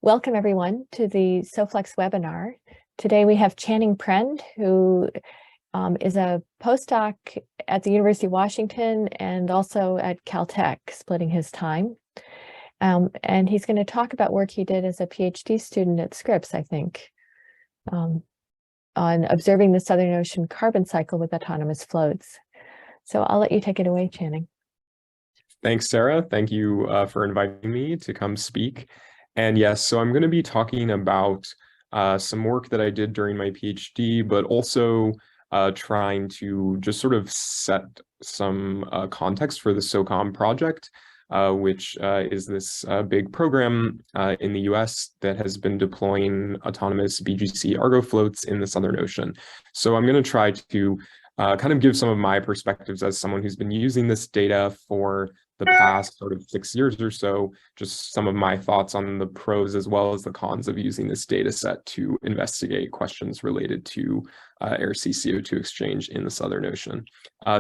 Welcome everyone to the SOFLUX webinar. Today we have Channing Prend, who is a postdoc at the University of Washington and also at Caltech, splitting his time. And he's going to talk about work he did as a PhD student at Scripps, I think, on observing the Southern Ocean carbon cycle with autonomous floats. So I'll let you take it away, Channing. Thanks, Sarah. Thank you for inviting me to come speak. And yes, so I'm going to be talking about some work that I did during my PhD, but also trying to just sort of set some context for the SOCOM project, which is this big program in the US that has been deploying autonomous BGC Argo floats in the Southern Ocean. So I'm going to try to kind of give some of my perspectives as someone who's been using this data for the past sort of 6 years or so, just some of my thoughts on the pros as well as the cons of using this data set to investigate questions related to air-sea CO2 exchange in the Southern Ocean.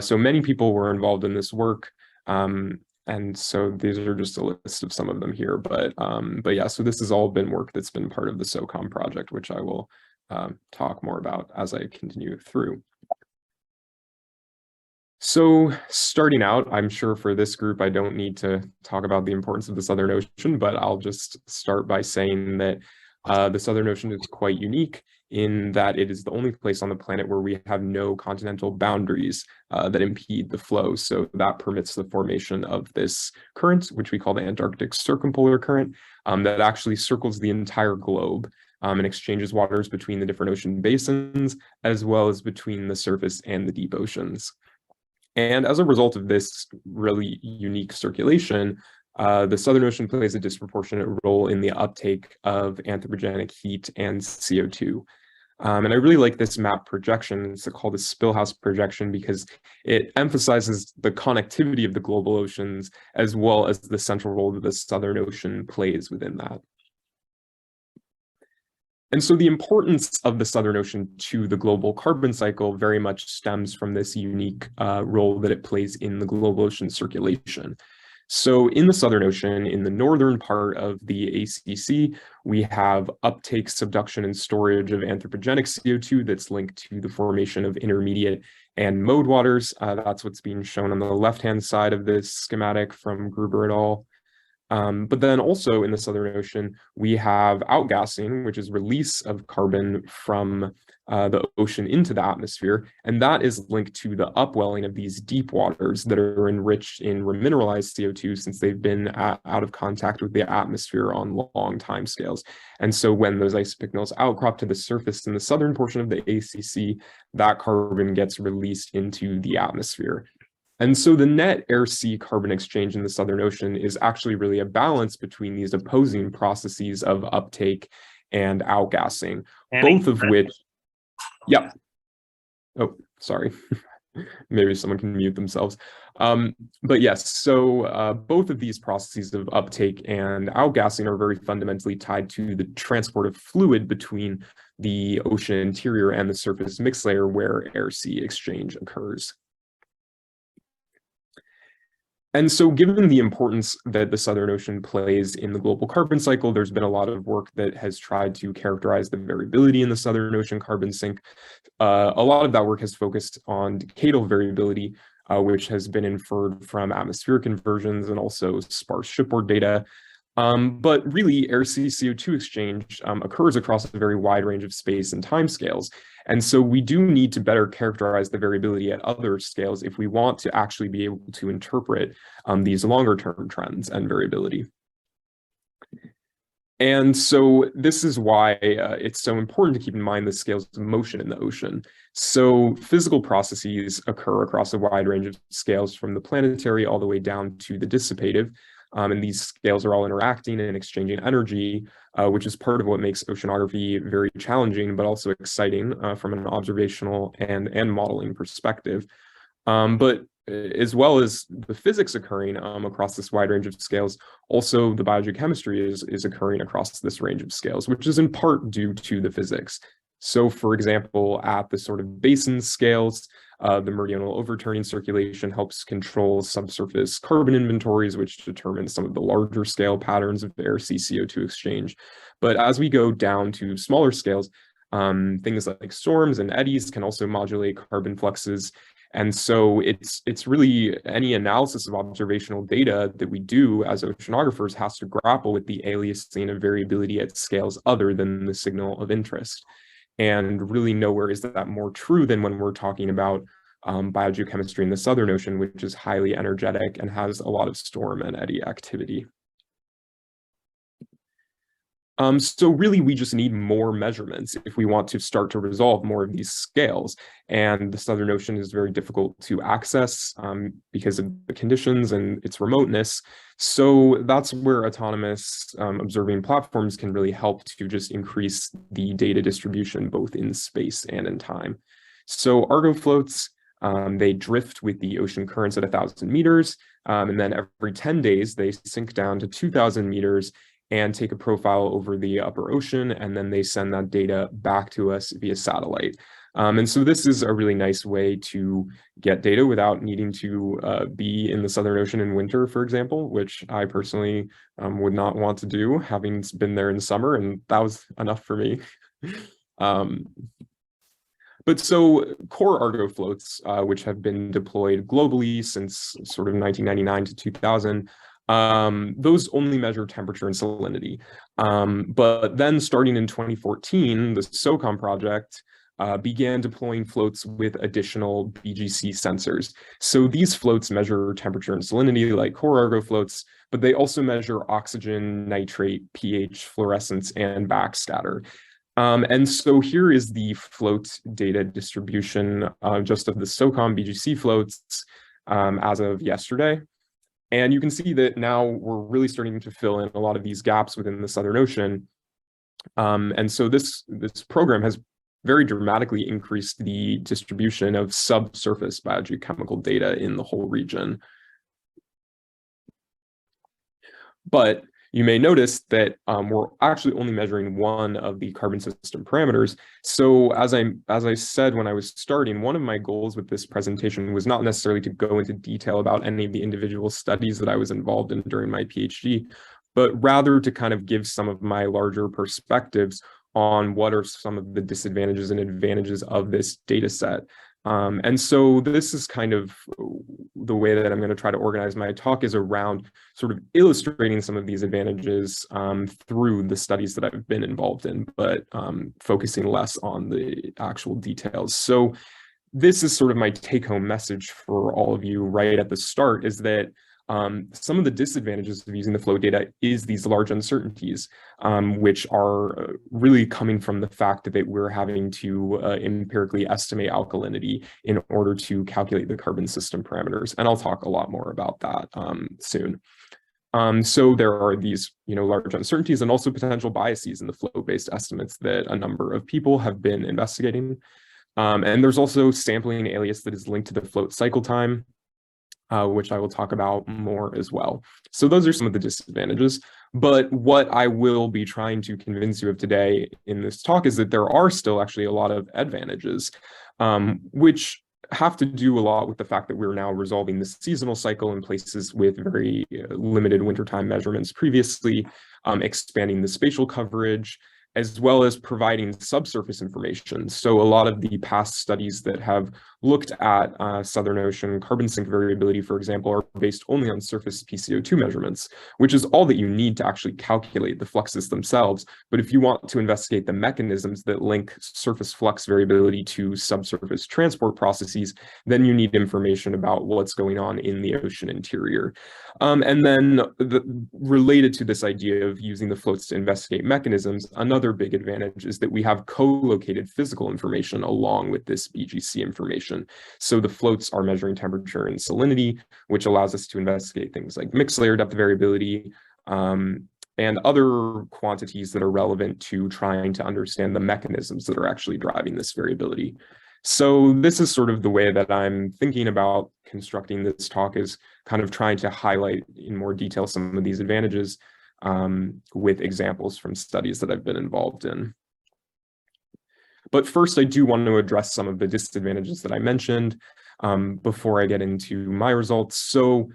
So many people were involved in this work, and so these are just a list of some of them here. But yeah, so this has all been work that's been part of the SOCOM project, which I will talk more about as I continue through. So starting out, I'm sure for this group, I don't need to talk about the importance of the Southern Ocean, but I'll just start by saying that the Southern Ocean is quite unique in that it is the only place on the planet where we have no continental boundaries that impede the flow. So that permits the formation of this current, which we call the Antarctic Circumpolar Current, that actually circles the entire globe and exchanges waters between the different ocean basins, as well as between the surface and the deep oceans. And as a result of this really unique circulation, the Southern Ocean plays a disproportionate role in the uptake of anthropogenic heat and CO2. And I really like this map projection. It's called the Spillhouse projection because it emphasizes the connectivity of the global oceans as well as the central role that the Southern Ocean plays within that. And so the importance of the Southern Ocean to the global carbon cycle very much stems from this unique role that it plays in the global ocean circulation. So in the Southern Ocean, in the northern part of the ACC, we have uptake, subduction, and storage of anthropogenic CO2 that's linked to the formation of intermediate and mode waters. That's what's being shown on the left-hand side of this schematic from Gruber et al. But then also in the Southern Ocean, we have outgassing, which is release of carbon from the ocean into the atmosphere. And that is linked to the upwelling of these deep waters that are enriched in remineralized CO2 since they've been out of contact with the atmosphere on long time scales. And so when those isopignals outcrop to the surface in the southern portion of the ACC, that carbon gets released into the atmosphere. And so the net air-sea carbon exchange in the Southern Ocean is actually really a balance between these opposing processes of uptake and outgassing, both of which, yeah. Oh, sorry. Maybe someone can mute themselves. But yes, so both of these processes of uptake and outgassing are very fundamentally tied to the transport of fluid between the ocean interior and the surface mixed layer where air-sea exchange occurs. And so given the importance that the Southern Ocean plays in the global carbon cycle, there's been a lot of work that has tried to characterize the variability in the Southern Ocean carbon sink. A lot of that work has focused on decadal variability, which has been inferred from atmospheric inversions and also sparse shipboard data. But really, air-sea CO2 exchange occurs across a very wide range of space and timescales. And so we do need to better characterize the variability at other scales if we want to actually be able to interpret these longer-term trends and variability. And so this is why it's so important to keep in mind the scales of motion in the ocean. So physical processes occur across a wide range of scales from the planetary all the way down to the dissipative. And these scales are all interacting and exchanging energy, which is part of what makes oceanography very challenging, but also exciting from an observational and modeling perspective. But as well as the physics occurring across this wide range of scales, also the biogeochemistry is occurring across this range of scales, which is in part due to the physics. So for example, at the sort of basin scales, The meridional overturning circulation helps control subsurface carbon inventories, which determine some of the larger scale patterns of air-sea CO2 exchange. But as we go down to smaller scales, things like storms and eddies can also modulate carbon fluxes. And so it's really any analysis of observational data that we do as oceanographers has to grapple with the aliasing of variability at scales other than the signal of interest. And really nowhere is that more true than when we're talking about biogeochemistry in the Southern Ocean, which is highly energetic and has a lot of storm and eddy activity. So really, we just need more measurements if we want to start to resolve more of these scales. And the Southern Ocean is very difficult to access because of the conditions and its remoteness. So that's where autonomous observing platforms can really help to just increase the data distribution, both in space and in time. So Argo floats, they drift with the ocean currents at 1,000 meters. And then every 10 days, they sink down to 2,000 meters and take a profile over the upper ocean, and then they send that data back to us via satellite. And so this is a really nice way to get data without needing to be in the Southern Ocean in winter, for example, which I personally would not want to do, having been there in summer, and that was enough for me. But so core Argo floats, which have been deployed globally since sort of 1999 to 2000, those only measure temperature and salinity. But then starting in 2014, the SOCOM project began deploying floats with additional BGC sensors. So these floats measure temperature and salinity like core Argo floats, but they also measure oxygen, nitrate, pH, fluorescence, and backscatter. And so here is the float data distribution just of the SOCOM BGC floats as of yesterday. And you can see that now we're really starting to fill in a lot of these gaps within the Southern Ocean. And so this program has very dramatically increased the distribution of subsurface biogeochemical data in the whole region. But you may notice that we're actually only measuring one of the carbon system parameters. So as I said when I was starting, one of my goals with this presentation was not necessarily to go into detail about any of the individual studies that I was involved in during my PhD, but rather to kind of give some of my larger perspectives on what are some of the disadvantages and advantages of this data set. And so this is kind of the way that I'm going to try to organize my talk, is around sort of illustrating some of these advantages through the studies that I've been involved in, but focusing less on the actual details. So this is sort of my take-home message for all of you right at the start, is that some of the disadvantages of using the flow data is these large uncertainties, which are really coming from the fact that we're having to empirically estimate alkalinity in order to calculate the carbon system parameters. And I'll talk a lot more about that soon. So there are these, large uncertainties and also potential biases in the flow-based estimates that a number of people have been investigating. And there's also sampling alias that is linked to the float cycle time, which I will talk about more as well. So those are some of the disadvantages. But what I will be trying to convince you of today in this talk is that there are still actually a lot of advantages, which have to do a lot with the fact that we're now resolving the seasonal cycle in places with very limited wintertime measurements previously, expanding the spatial coverage, as well as providing subsurface information. So a lot of the past studies that have looked at Southern Ocean carbon sink variability, for example, are based only on surface PCO2 measurements, which is all that you need to actually calculate the fluxes themselves. But if you want to investigate the mechanisms that link surface flux variability to subsurface transport processes, then you need information about what's going on in the ocean interior. And then related to this idea of using the floats to investigate mechanisms, another big advantage is that we have co-located physical information along with this BGC information. So the floats are measuring temperature and salinity, which allows us to investigate things like mixed layer depth variability, and other quantities that are relevant to trying to understand the mechanisms that are actually driving this variability. So this is sort of the way that I'm thinking about constructing this talk, is kind of trying to highlight in more detail some of these advantages with examples from studies that I've been involved in. But first, I do want to address some of the disadvantages that I mentioned before I get into my results. So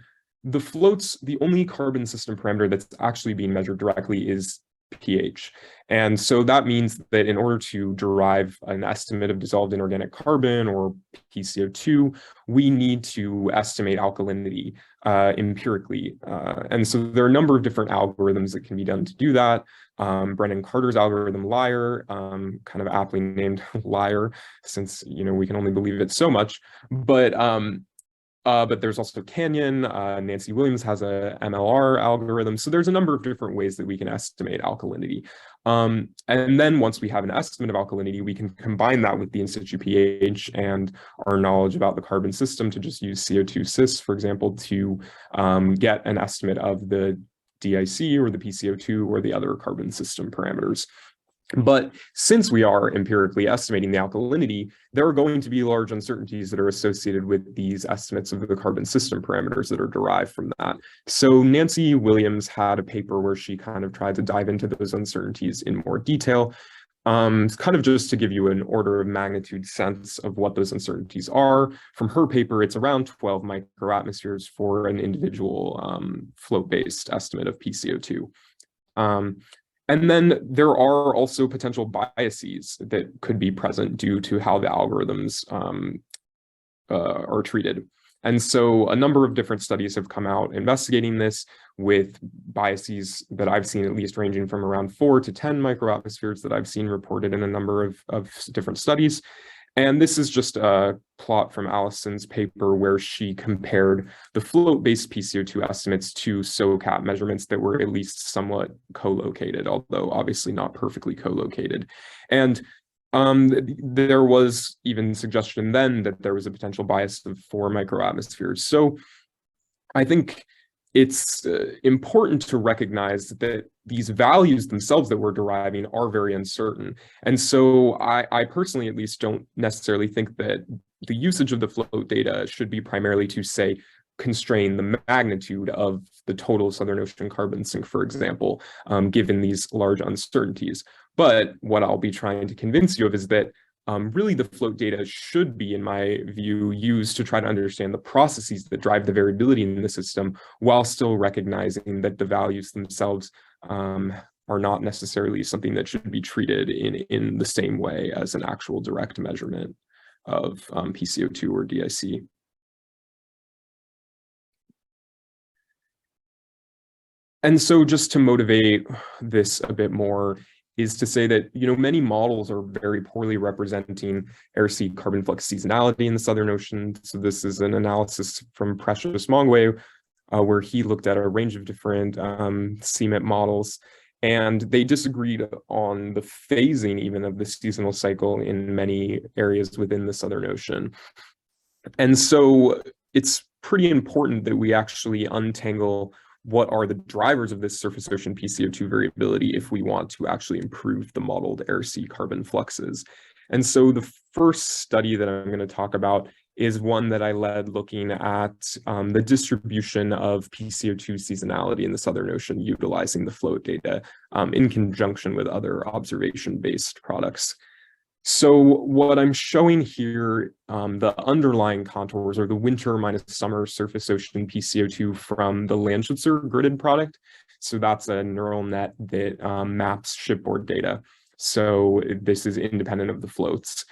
the floats, the only carbon system parameter that's actually being measured directly is pH. And so that means that in order to derive an estimate of dissolved inorganic carbon, or PCO2, we need to estimate alkalinity empirically. And so there are a number of different algorithms that can be done to do that. Brendan Carter's algorithm, LIAR, kind of aptly named LIAR, since we can only believe it so much. But there's also Canyon. Nancy Williams has a MLR algorithm. So there's a number of different ways that we can estimate alkalinity. And then once we have an estimate of alkalinity, we can combine that with the in situ pH and our knowledge about the carbon system to just use CO2 cis, for example, to get an estimate of the DIC or the PCO2 or the other carbon system parameters. But since we are empirically estimating the alkalinity, there are going to be large uncertainties that are associated with these estimates of the carbon system parameters that are derived from that. So Nancy Williams had a paper where she kind of tried to dive into those uncertainties in more detail, kind of just to give you an order of magnitude sense of what those uncertainties are. From her paper, it's around 12 microatmospheres for an individual float-based estimate of PCO2. And then there are also potential biases that could be present due to how the algorithms are treated. And so a number of different studies have come out investigating this, with biases that I've seen at least ranging from around 4 to 10 microatmospheres that I've seen reported in a number of different studies. And this is just a plot from Allison's paper where she compared the float-based PCO2 estimates to SOCAT measurements that were at least somewhat co-located, although obviously not perfectly co-located. And there was even suggestion then that there was a potential bias of 4 microatmospheres. So I think it's important to recognize that these values themselves that we're deriving are very uncertain. And so I personally, at least, don't necessarily think that the usage of the float data should be primarily to, say, constrain the magnitude of the total Southern Ocean carbon sink, for example, given these large uncertainties. But what I'll be trying to convince you of is that really the float data should be, in my view, used to try to understand the processes that drive the variability in the system, while still recognizing that the values themselves are not necessarily something that should be treated in the same way as an actual direct measurement of PCO2 or DIC. And so just to motivate this a bit more, is to say that, many models are very poorly representing air-sea carbon flux seasonality in the Southern Ocean. So this is an analysis from Precious Mongwe, where he looked at a range of different CMIP models, and they disagreed on the phasing even of the seasonal cycle in many areas within the Southern Ocean. And so it's pretty important that we actually untangle what are the drivers of this surface ocean PCO2 variability if we want to actually improve the modeled air-sea carbon fluxes. And so the first study that I'm going to talk about is one that I led looking at the distribution of PCO2 seasonality in the Southern Ocean utilizing the float data in conjunction with other observation-based products. So what I'm showing here, the underlying contours are the winter minus summer surface ocean PCO2 from the Landschutzer gridded product. So that's a neural net that maps shipboard data. So this is independent of the floats.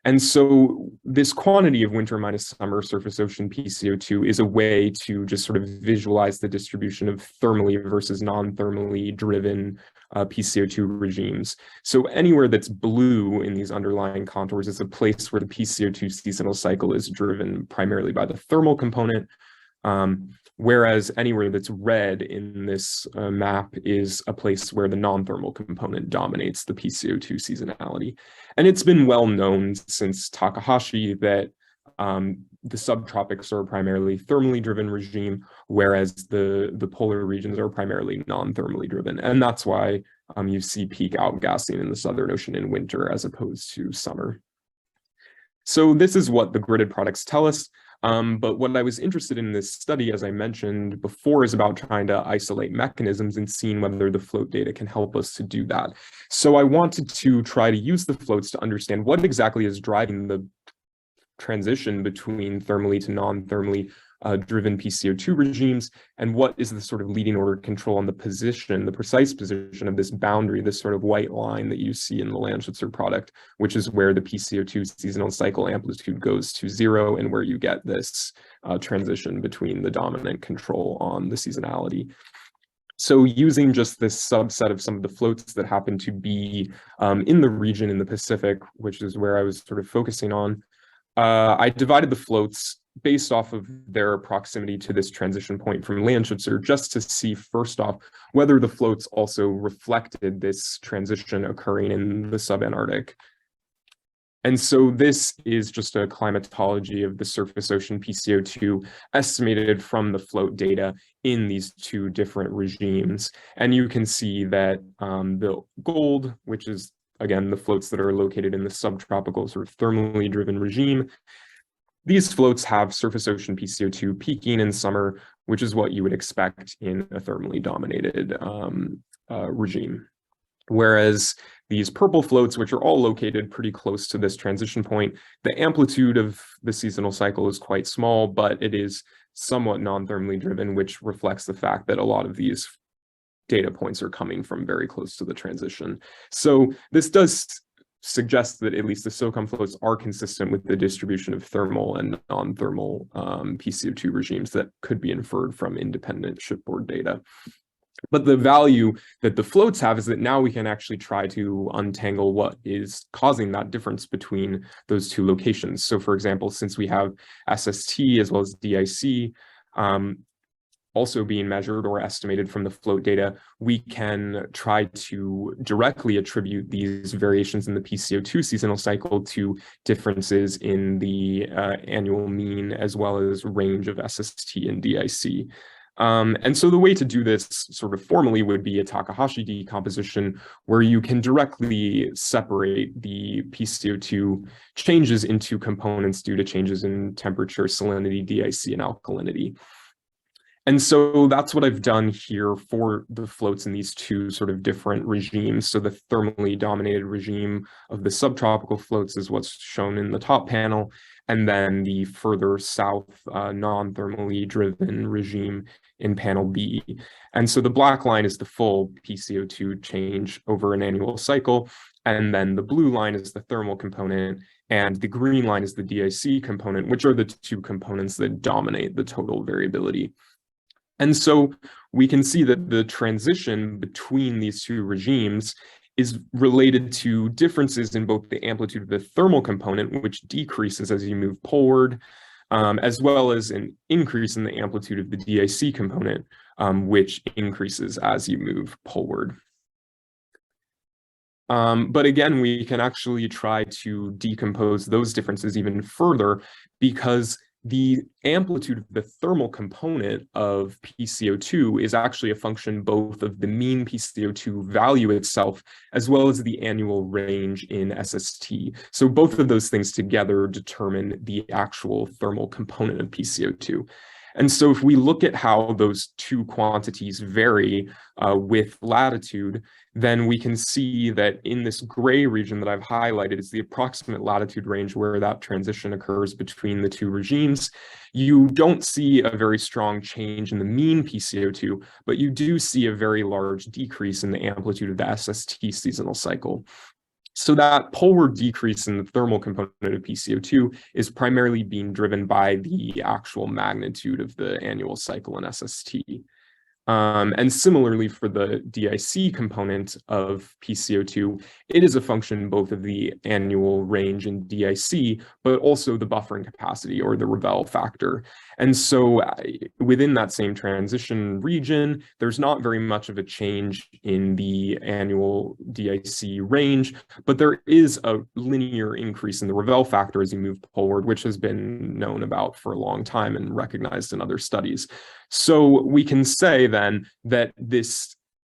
And so this quantity of winter minus summer surface ocean PCO2 is a way to just sort of visualize the distribution of thermally versus non-thermally driven PCO2 regimes. So anywhere that's blue in these underlying contours is a place where the PCO2 seasonal cycle is driven primarily by the thermal component, whereas anywhere that's red in this map is a place where the non-thermal component dominates the PCO2 seasonality. And it's been well known since Takahashi that the subtropics are a primarily thermally driven regime, whereas the polar regions are primarily non-thermally driven. And that's why you see peak outgassing in the Southern Ocean in winter as opposed to summer. So this is what the gridded products tell us. But what I was interested in this study, as I mentioned before, is about trying to isolate mechanisms and seeing whether the float data can help us to do that. So I wanted to try to use the floats to understand what exactly is driving the transition between thermally to non-thermally driven PCO2 regimes, and what is the sort of leading order control on the position, the precise position of this boundary, this sort of white line that you see in the Landschitzer product, which is where the PCO2 seasonal cycle amplitude goes to 0 and where you get this transition between the dominant control on the seasonality. So using just this subset of some of the floats that happen to be in the region in the Pacific, which is where I was sort of focusing on, I divided the floats based off of their proximity to this transition point from Landschitzer, just to see, first off, whether the floats also reflected this transition occurring in the subantarctic. And so this is just a climatology of the surface ocean PCO2 estimated from the float data in these two different regimes. And you can see that the gold, which is, again, the floats that are located in the subtropical sort of thermally driven regime, these floats have surface ocean PCO2 peaking in summer, which is what you would expect in a thermally dominated regime. Whereas these purple floats, which are all located pretty close to this transition point, the amplitude of the seasonal cycle is quite small, but it is somewhat non-thermally driven, which reflects the fact that a lot of these data points are coming from very close to the transition. So this does suggest that at least the SOCOM floats are consistent with the distribution of thermal and non-thermal PCO2 regimes that could be inferred from independent shipboard data. But the value that the floats have is that now we can actually try to untangle what is causing that difference between those two locations. So for example, since we have SST as well as DIC also being measured or estimated from the float data, we can try to directly attribute these variations in the PCO2 seasonal cycle to differences in the annual mean as well as range of SST and DIC. And so the way to do this sort of formally would be a Takahashi decomposition, where you can directly separate the PCO2 changes into components due to changes in temperature, salinity, DIC, and alkalinity. And so that's what I've done here for the floats in these two sort of different regimes. So the thermally dominated regime of the subtropical floats is what's shown in the top panel, and then the further south non-thermally driven regime in panel B. And so the black line is the full PCO2 change over an annual cycle, and then the blue line is the thermal component, and the green line is the DIC component, which are the two components that dominate the total variability. And so we can see that the transition between these two regimes is related to differences in both the amplitude of the thermal component, which decreases as you move poleward, as well as an increase in the amplitude of the DIC component, which increases as you move poleward. But again, we can actually try to decompose those differences even further, because the amplitude of the thermal component of PCO2 is actually a function both of the mean PCO2 value itself, as well as the annual range in SST. So both of those things together determine the actual thermal component of PCO2. And so if we look at how those two quantities vary with latitude, then we can see that in this gray region that I've highlighted is the approximate latitude range where that transition occurs between the two regimes. You don't see a very strong change in the mean PCO2, but you do see a very large decrease in the amplitude of the SST seasonal cycle. So that poleward decrease in the thermal component of PCO2 is primarily being driven by the actual magnitude of the annual cycle in SST. And similarly for the DIC component of PCO2, it is a function both of the annual range in DIC, but also the buffering capacity or the Ravel factor. And so within that same transition region, there's not very much of a change in the annual DIC range, but there is a linear increase in the Ravel factor as you move poleward, which has been known about for a long time and recognized in other studies. So we can say then that this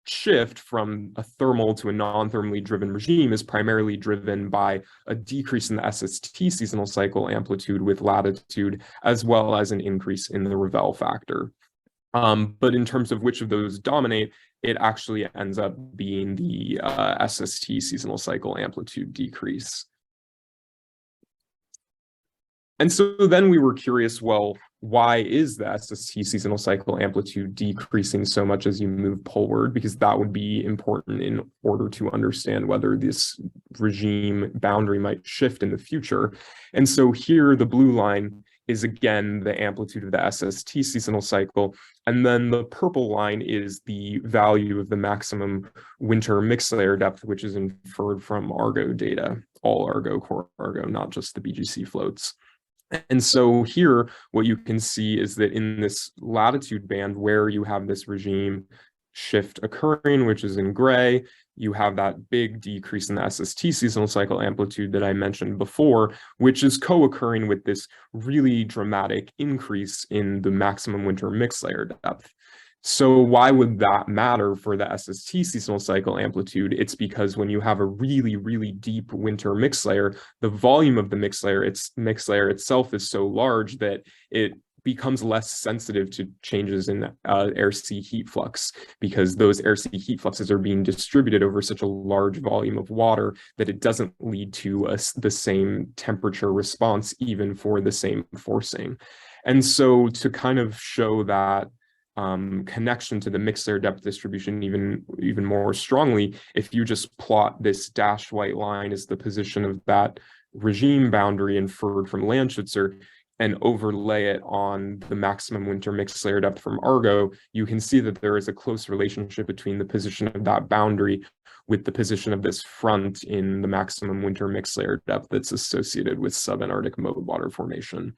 shift from a thermal to a non-thermally driven regime is primarily driven by a decrease in the SST seasonal cycle amplitude with latitude, as well as an increase in the Ravel factor. But in terms of which of those dominate, it actually ends up being the SST seasonal cycle amplitude decrease. And so then we were curious, well, why is the SST seasonal cycle amplitude decreasing so much as you move poleward? Because that would be important in order to understand whether this regime boundary might shift in the future. And so here, the blue line is again the amplitude of the SST seasonal cycle. And then the purple line is the value of the maximum winter mixed layer depth, which is inferred from Argo data, all Argo, core Argo, not just the BGC floats. And so here, what you can see is that in this latitude band where you have this regime shift occurring, which is in gray, you have that big decrease in the SST seasonal cycle amplitude that I mentioned before, which is co-occurring with this really dramatic increase in the maximum winter mixed layer depth. So why would that matter for the SST seasonal cycle amplitude? It's because when you have a really, really deep winter mixed layer, the volume of the mixed layer itself is so large that it becomes less sensitive to changes in air-sea heat flux, because those air-sea heat fluxes are being distributed over such a large volume of water that it doesn't lead to the same temperature response even for the same forcing. And so to kind of show that connection to the mixed layer depth distribution even more strongly, if you just plot this dashed white line as the position of that regime boundary inferred from Landschützer and overlay it on the maximum winter mixed layer depth from Argo, you can see that there is a close relationship between the position of that boundary with the position of this front in the maximum winter mixed layer depth that's associated with subantarctic mode water formation.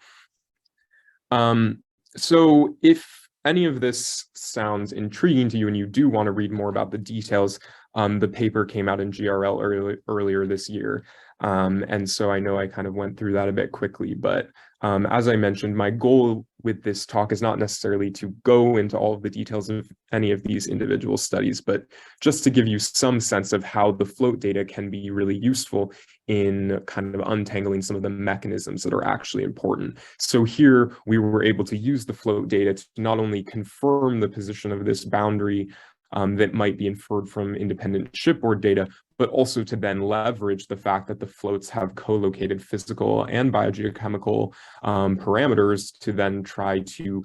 So if any of this sounds intriguing to you and you do want to read more about the details, the paper came out in GRL earlier this year. And so I know I kind of went through that a bit quickly, but as I mentioned, my goal with this talk is not necessarily to go into all of the details of any of these individual studies, but just to give you some sense of how the float data can be really useful in kind of untangling some of the mechanisms that are actually important. So here we were able to use the float data to not only confirm the position of this boundary that might be inferred from independent shipboard data, but also to then leverage the fact that the floats have co-located physical and biogeochemical parameters to then try to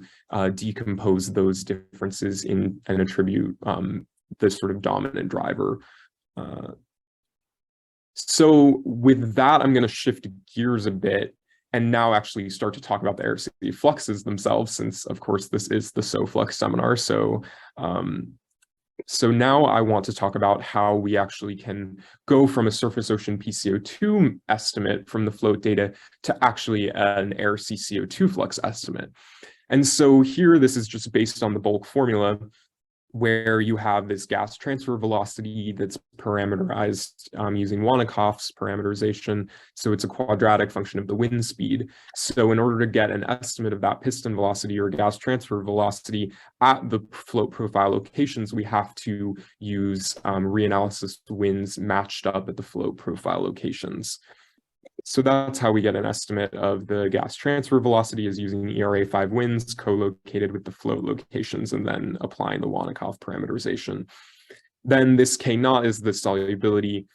decompose those differences and attribute the sort of dominant driver. So with that, I'm going to shift gears a bit and now actually start to talk about the air-sea fluxes themselves, since of course this is the SOFLUX seminar. So now I want to talk about how we actually can go from a surface ocean PCO2 estimate from the float data to actually an air-sea CO2 flux estimate. And so here, this is just based on the bulk formula, where you have this gas transfer velocity that's parameterized using Wanikoff's parameterization. So it's a quadratic function of the wind speed. So in order to get an estimate of that piston velocity or gas transfer velocity at the float profile locations, we have to use reanalysis winds matched up at the float profile locations. So that's how we get an estimate of the gas transfer velocity, is using ERA5 winds co-located with the float locations and then applying the Wanikoff parameterization. Then this K0 is the solubility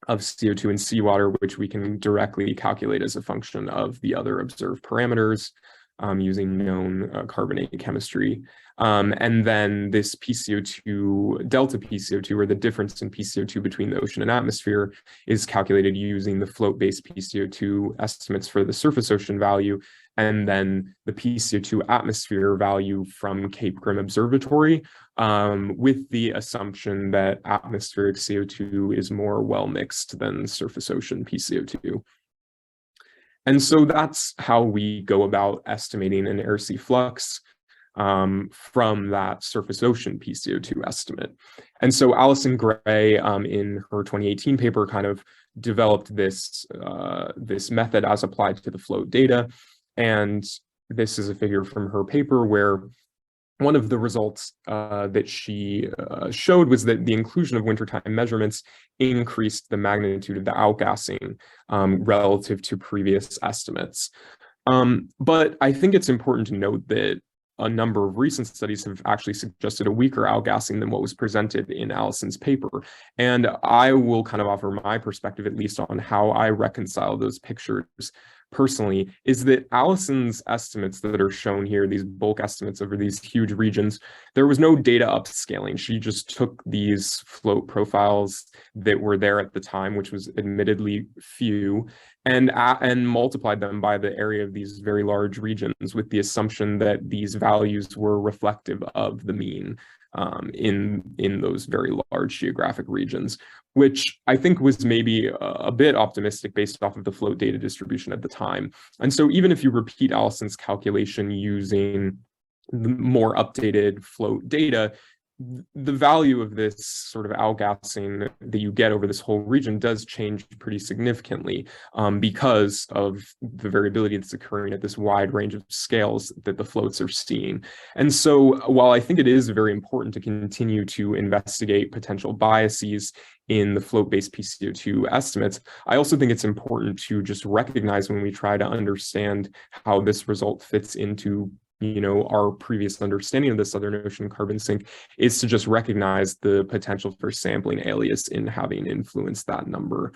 of CO2 in seawater, which we can directly calculate as a function of the other observed parameters using known carbonate chemistry. And then this PCO2, delta PCO2, or the difference in PCO2 between the ocean and atmosphere, is calculated using the float-based PCO2 estimates for the surface ocean value, and then the PCO2 atmosphere value from Cape Grim Observatory, with the assumption that atmospheric CO2 is more well-mixed than surface ocean PCO2. And so that's how we go about estimating an air-sea flux from that surface ocean PCO2 estimate. And so Alison Gray, in her 2018 paper, kind of developed this, this method as applied to the float data. And this is a figure from her paper where one of the results that she showed was that the inclusion of wintertime measurements increased the magnitude of the outgassing relative to previous estimates. But I think it's important to note that a number of recent studies have actually suggested a weaker outgassing than what was presented in Allison's paper. And I will kind of offer my perspective, at least on how I reconcile those pictures personally, is that Allison's estimates that are shown here, these bulk estimates over these huge regions, there was no data upscaling. She just took these float profiles that were there at the time, which was admittedly few, and multiplied them by the area of these very large regions with the assumption that these values were reflective of the mean in those very large geographic regions, which I think was maybe a bit optimistic based off of the float data distribution at the time. And so even if you repeat Allison's calculation using the more updated float data, the value of this sort of outgassing that you get over this whole region does change pretty significantly because of the variability that's occurring at this wide range of scales that the floats are seeing. And so while I think it is very important to continue to investigate potential biases in the float-based PCO2 estimates, I also think it's important to just recognize when we try to understand how this result fits into our previous understanding of the Southern Ocean carbon sink, is to just recognize the potential for sampling alias in having influenced that number.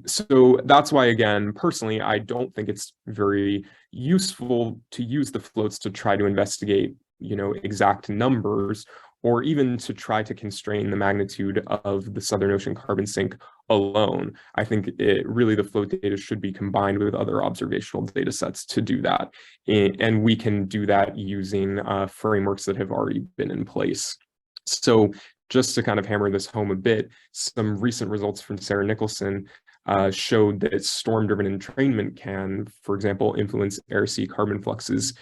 So that's why, again, personally, I don't think it's very useful to use the floats to try to investigate, exact numbers, or even to try to constrain the magnitude of the Southern Ocean carbon sink alone. I think the float data should be combined with other observational data sets to do that. And we can do that using frameworks that have already been in place. So just to kind of hammer this home a bit, some recent results from Sarah Nicholson showed that storm-driven entrainment can, for example, influence air-sea carbon fluxes.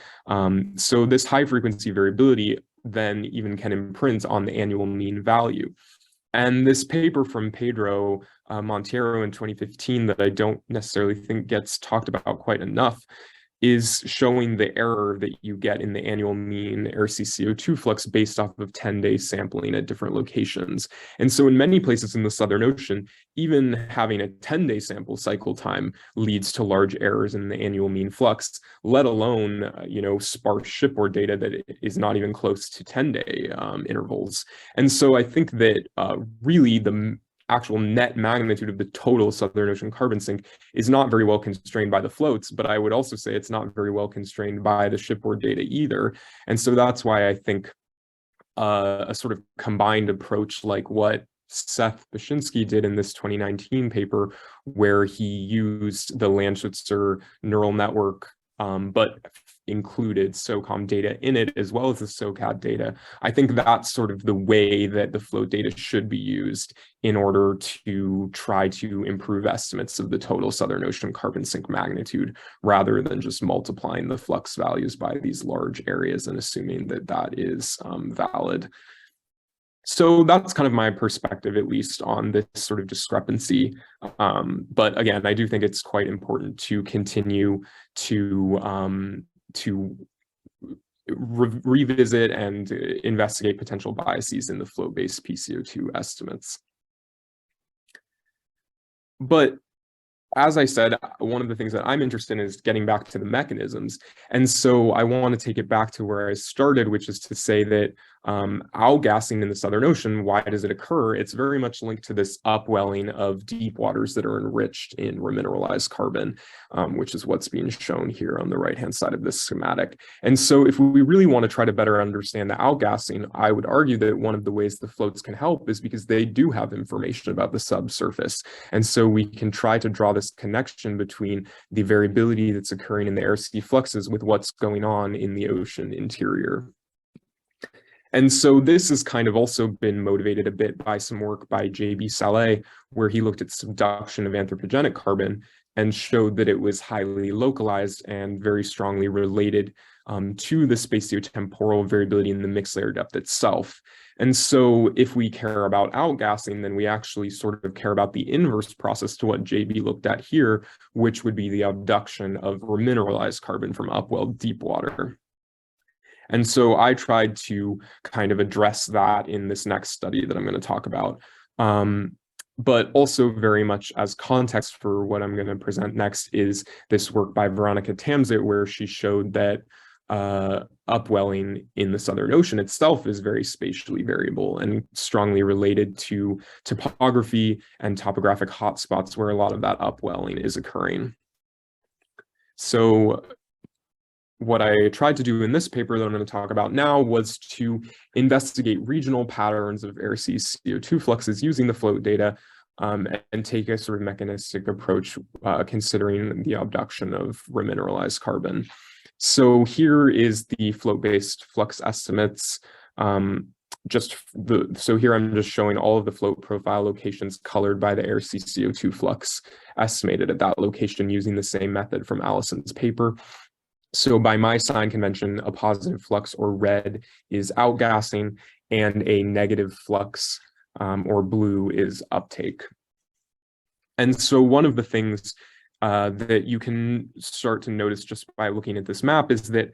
So this high-frequency variability then even can imprint on the annual mean value. And this paper from Pedro Monteiro in 2015 that I don't necessarily think gets talked about quite enough is showing the error that you get in the annual mean air-sea CO2 flux based off of 10-day sampling at different locations. And so in many places in the Southern Ocean, even having a 10-day sample cycle time leads to large errors in the annual mean flux, let alone, sparse shipboard data that is not even close to 10-day intervals. And so I think that really the actual net magnitude of the total Southern Ocean carbon sink is not very well constrained by the floats, but I would also say it's not very well constrained by the shipboard data either. And so that's why I think a sort of combined approach like what Seth Bashinsky did in this 2019 paper, where he used the Landschutzer neural network, but included SOCOM data in it as well as the SOCAD data. I think that's sort of the way that the float data should be used in order to try to improve estimates of the total Southern Ocean carbon sink magnitude, rather than just multiplying the flux values by these large areas and assuming that that is valid. So that's kind of my perspective, at least, on this sort of discrepancy. But again, I do think it's quite important to continue to revisit and investigate potential biases in the flow-based PCO2 estimates. But as I said, one of the things that I'm interested in is getting back to the mechanisms. And so I want to take it back to where I started, which is to say that outgassing in the Southern Ocean, why does it occur? It's very much linked to this upwelling of deep waters that are enriched in remineralized carbon, which is what's being shown here on the right-hand side of this schematic. And so if we really want to try to better understand the outgassing, I would argue that one of the ways the floats can help is because they do have information about the subsurface. And so we can try to draw this connection between the variability that's occurring in the air-sea fluxes with what's going on in the ocean interior. And so this has kind of also been motivated a bit by some work by J.B. Saleh, where he looked at subduction of anthropogenic carbon and showed that it was highly localized and very strongly related to the spatiotemporal variability in the mixed layer depth itself. And so if we care about outgassing, then we actually sort of care about the inverse process to what JB looked at here, which would be the abduction of remineralized carbon from upwelled deep water. And so I tried to kind of address that in this next study that I'm going to talk about. But also very much as context for what I'm going to present next is this work by Veronica Tamsit, where she showed that upwelling in the Southern Ocean itself is very spatially variable and strongly related to topography and topographic hotspots where a lot of that upwelling is occurring. So what I tried to do in this paper that I'm going to talk about now was to investigate regional patterns of air-sea CO2 fluxes using the float data and take a sort of mechanistic approach considering the abduction of remineralized carbon. So here is the float-based flux estimates. So here I'm just showing all of the float profile locations colored by the air-sea CO2 flux estimated at that location using the same method from Allison's paper. So by my sign convention, a positive flux or red is outgassing and a negative flux or blue is uptake. And so one of the things that you can start to notice just by looking at this map is that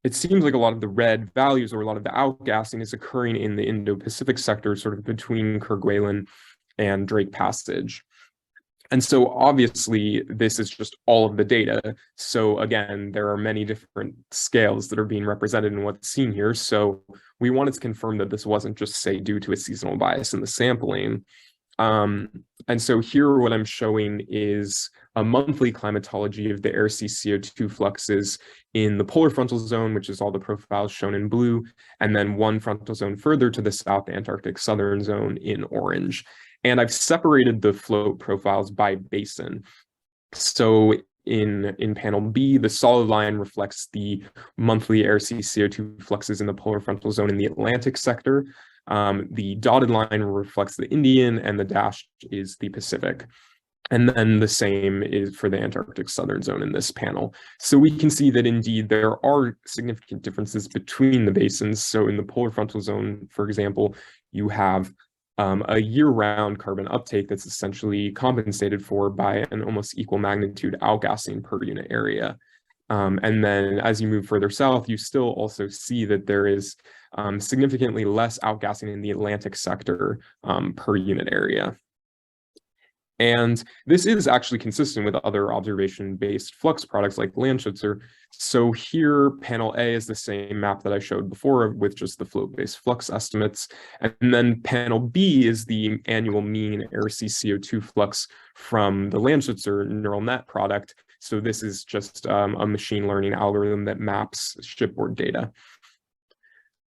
it seems like a lot of the red values or a lot of the outgassing is occurring in the Indo-Pacific sector, sort of between Kerguelen and Drake Passage. And so obviously this is just all of the data. So again, there are many different scales that are being represented in what's seen here. So we wanted to confirm that this wasn't just, say, due to a seasonal bias in the sampling. And so here what I'm showing is a monthly climatology of the air-sea CO2 fluxes in the polar frontal zone, which is all the profiles shown in blue, and then one frontal zone further to the south, the Antarctic southern zone in orange. And I've separated the float profiles by basin. So in panel B, the solid line reflects the monthly air-sea CO2 fluxes in the polar frontal zone in the Atlantic sector. The dotted line reflects the Indian, and the dashed is the Pacific. And then the same is for the Antarctic southern zone in this panel. So we can see that indeed there are significant differences between the basins. So in the polar frontal zone, for example, you have a year-round carbon uptake that's essentially compensated for by an almost equal magnitude outgassing per unit area. And then as you move further south, you still also see that there is significantly less outgassing in the Atlantic sector per unit area. And this is actually consistent with other observation-based flux products like Landschutzer. So here, panel A is the same map that I showed before with just the float-based flux estimates. And then panel B is the annual mean air-sea CO2 flux from the Landschutzer neural net product. So this is just a machine learning algorithm that maps shipboard data.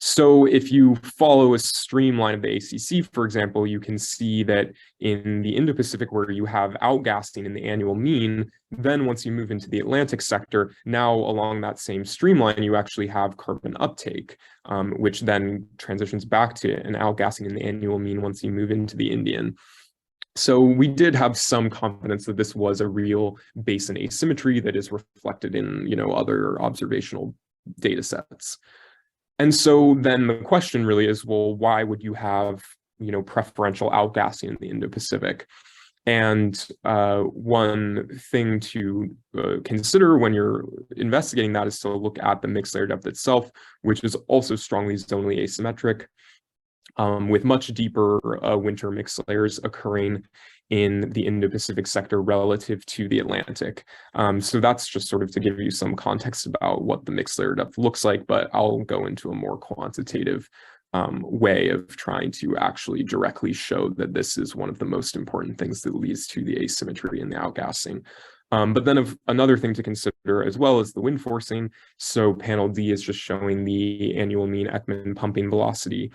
So if you follow a streamline of the ACC, for example, you can see that in the Indo-Pacific, where you have outgassing in the annual mean, then once you move into the Atlantic sector, now along that same streamline, you actually have carbon uptake, which then transitions back to an outgassing in the annual mean once you move into the Indian. So we did have some confidence that this was a real basin asymmetry that is reflected in, other observational data sets. And so then the question really is, well, why would you have, preferential outgassing in the Indo-Pacific? And one thing to consider when you're investigating that is to look at the mixed layer depth itself, which is also strongly zonally asymmetric, with much deeper winter mixed layers occurring in the Indo-Pacific sector relative to the Atlantic. So that's just sort of to give you some context about what the mixed layer depth looks like, but I'll go into a more quantitative way of trying to actually directly show that this is one of the most important things that leads to the asymmetry and the outgassing. But then another thing to consider as well is the wind forcing. So panel D is just showing the annual mean Ekman pumping velocity.